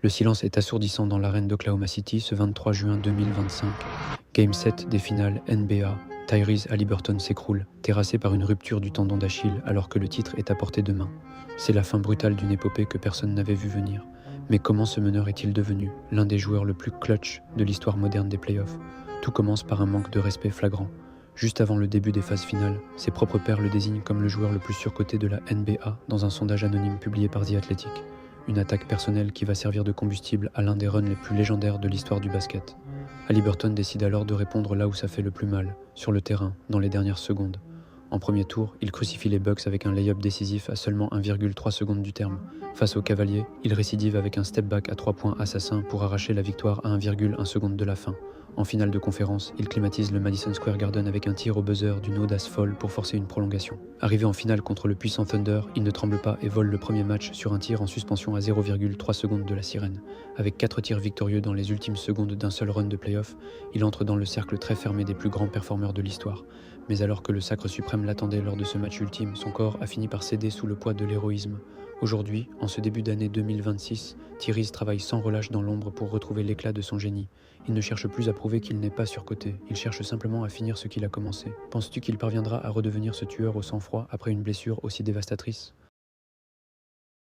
Le silence est assourdissant dans l'arène d'Oklahoma City ce 23 juin 2025. Game 7 des finales NBA. Tyrese Haliburton s'écroule, terrassé par une rupture du tendon d'Achille alors que le titre est à portée de main. C'est la fin brutale d'une épopée que personne n'avait vu venir. Mais comment ce meneur est-il devenu l'un des joueurs le plus clutch de l'histoire moderne des playoffs? Tout commence par un manque de respect flagrant. Juste avant le début des phases finales, ses propres pairs le désignent comme le joueur le plus surcoté de la NBA dans un sondage anonyme publié par The Athletic. Une attaque personnelle qui va servir de combustible à l'un des runs les plus légendaires de l'histoire du basket. Haliburton décide alors de répondre là où ça fait le plus mal, sur le terrain, dans les dernières secondes. En premier tour, il crucifie les Bucks avec un lay-up décisif à seulement 1,3 secondes du terme. Face aux Cavaliers, il récidive avec un step-back à 3 points assassin pour arracher la victoire à 1,1 seconde de la fin. En finale de conférence, il climatise le Madison Square Garden avec un tir au buzzer d'une audace folle pour forcer une prolongation. Arrivé en finale contre le puissant Thunder, il ne tremble pas et vole le premier match sur un tir en suspension à 0,3 secondes de la sirène. Avec 4 tirs victorieux dans les ultimes secondes d'un seul run de playoff, il entre dans le cercle très fermé des plus grands performeurs de l'histoire. Mais alors que le sacre suprême l'attendait lors de ce match ultime, son corps a fini par céder sous le poids de l'héroïsme. Aujourd'hui, en ce début d'année 2026, Tyrese travaille sans relâche dans l'ombre pour retrouver l'éclat de son génie. Il ne cherche plus à prouver qu'il n'est pas surcoté, il cherche simplement à finir ce qu'il a commencé. Penses-tu qu'il parviendra à redevenir ce tueur au sang-froid après une blessure aussi dévastatrice ?